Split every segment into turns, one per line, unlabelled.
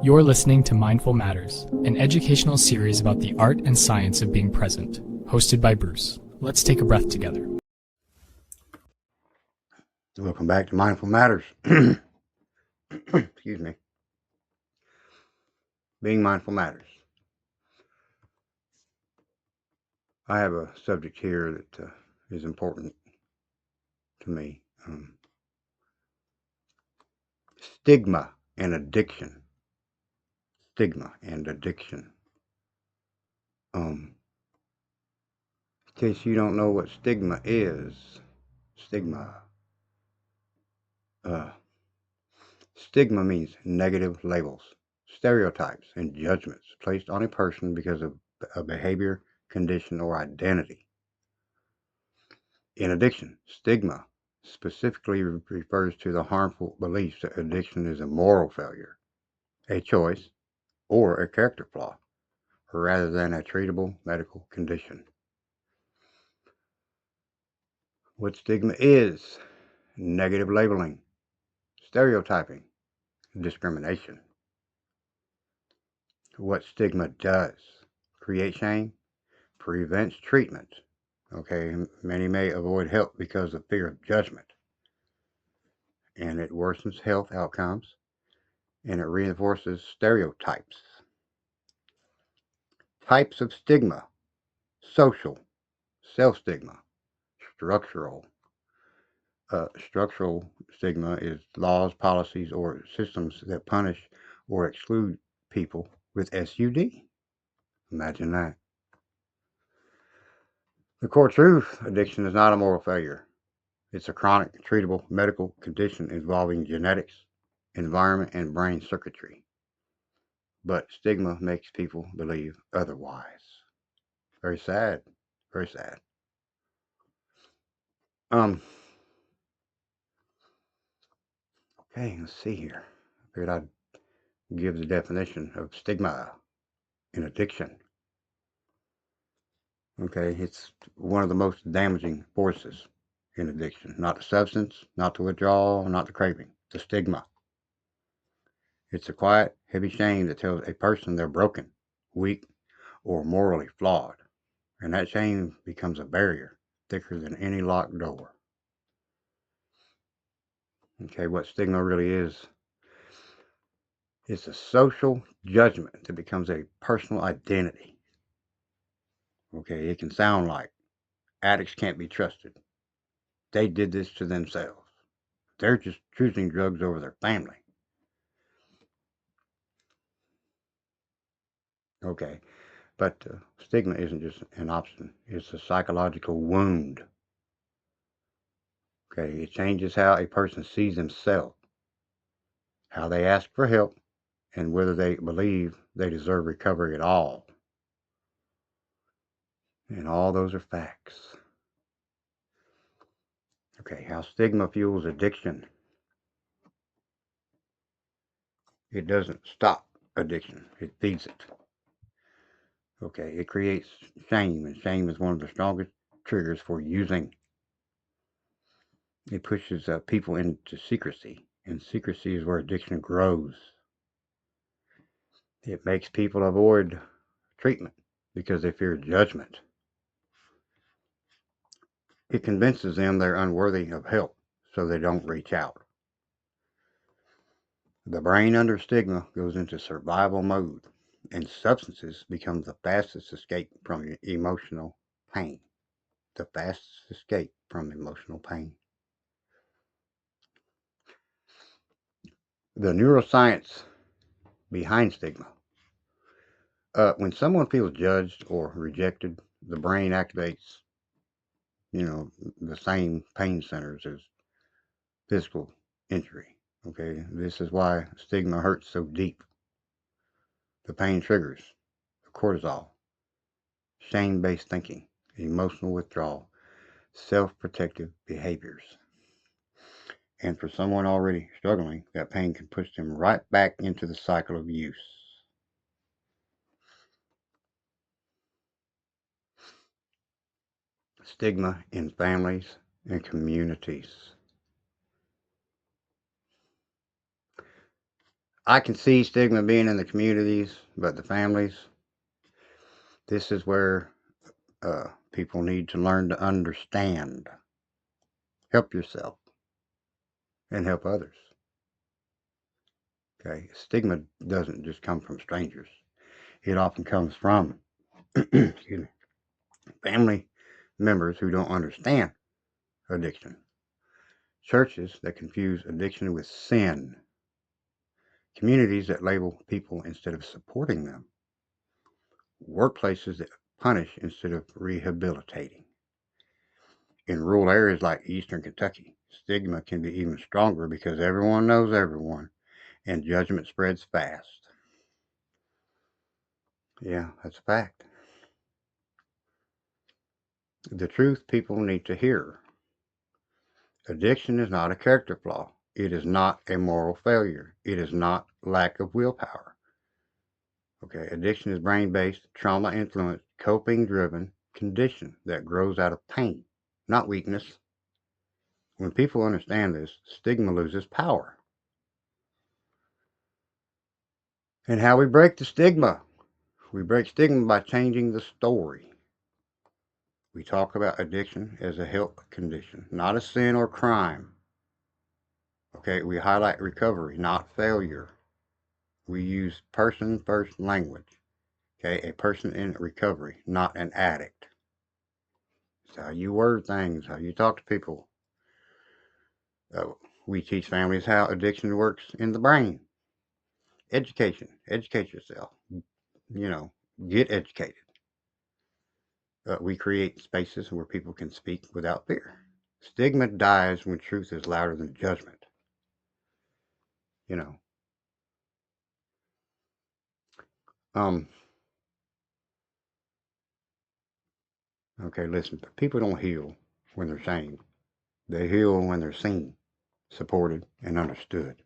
You're listening to Mindful Matters, an educational series about the art and science of being present, hosted by Bruce. Let's take a breath together.
Welcome back to Mindful Matters. Excuse me. Being mindful matters. I have a subject here that is important to me. Stigma and addiction. Stigma and addiction. In case you don't know what stigma is, stigma. Stigma means negative labels, stereotypes, and judgments placed on a person because of a behavior, condition, or identity. In addiction, stigma specifically refers to the harmful beliefs that addiction is a moral failure, a choice, or a character flaw, rather than a treatable medical condition. What stigma is: negative labeling, stereotyping, discrimination. What stigma does: create shame, prevents treatment. Okay, many may avoid help because of fear of judgment, and it worsens health outcomes, and it reinforces stereotypes. Types of stigma: social, self-stigma, structural. Structural stigma is laws, policies, or systems that punish or exclude people with SUD. Imagine that. The core truth: addiction is not a moral failure. It's a chronic, treatable medical condition involving genetics, environment, and brain circuitry. But stigma makes people believe otherwise. Very sad. Very sad. Okay, let's see here. I figured I'd give the definition of stigma in addiction. Okay, it's one of the most damaging forces in addiction. Not the substance, not the withdrawal, not the craving, the stigma. It's a quiet, heavy shame that tells a person they're broken, weak, or morally flawed. And that shame becomes a barrier, thicker than any locked door. Okay, what stigma really is: it's a social judgment that becomes a personal identity. Okay, it can sound like addicts can't be trusted. They did this to themselves. They're just choosing drugs over their family. Okay, but stigma isn't just an option, it's a psychological wound. Okay, it changes how a person sees themselves, how they ask for help, and whether they believe they deserve recovery at all. And all those are facts. Okay, how stigma fuels addiction. It doesn't stop addiction, it feeds it. Okay, it creates shame, and shame is one of the strongest triggers for using. It pushes people into secrecy, and secrecy is where addiction grows. It makes people avoid treatment because they fear judgment. It convinces them they're unworthy of help, so they don't reach out. The brain under stigma goes into survival mode, and substances become the fastest escape from emotional pain. The fastest escape from emotional pain. The neuroscience behind stigma. When someone feels judged or rejected, the brain activates, the same pain centers as physical injury. Okay, this is why stigma hurts so deep. The pain triggers the cortisol, shame-based thinking, emotional withdrawal, self-protective behaviors. And for someone already struggling, that pain can push them right back into the cycle of use. Stigma in families and communities. I can see stigma being in the communities, but the families, this is where people need to learn to understand. Help yourself and help others. Okay, stigma doesn't just come from strangers. It often comes from excuse me, family members who don't understand addiction, churches that confuse addiction with sin, communities that label people instead of supporting them, workplaces that punish instead of rehabilitating. In rural areas like eastern Kentucky, stigma can be even stronger because everyone knows everyone and judgment spreads fast. Yeah, that's a fact. The truth people need to hear. Addiction is not a character flaw. It is not a moral failure. It is not lack of willpower. Okay, addiction is brain-based, trauma-influenced, coping-driven condition that grows out of pain, not weakness. When people understand this, stigma loses power. And how we break the stigma? We break stigma by changing the story. We talk about addiction as a health condition, not a sin or crime. Okay, we highlight recovery, not failure. We use person first language. Okay, a person in recovery, not an addict. It's how you word things, how you talk to people. We teach families how addiction works in the brain. Education, educate yourself. Get educated. We create spaces where people can speak without fear. Stigma dies when truth is louder than judgment. You know, um, okay, listen, people don't heal when they're shamed. They heal when they're seen, supported, and understood.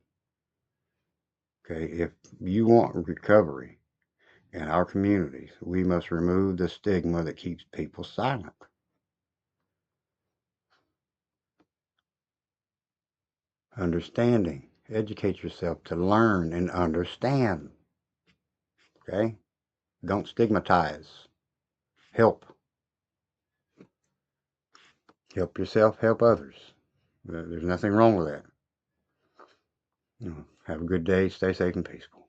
Okay, if you want recovery in our communities, we must remove the stigma that keeps people silent. Understanding. Educate yourself to learn and understand. Okay? Don't stigmatize. Help. Help yourself, help others. There's nothing wrong with that. Have a good day. Stay safe and peaceful.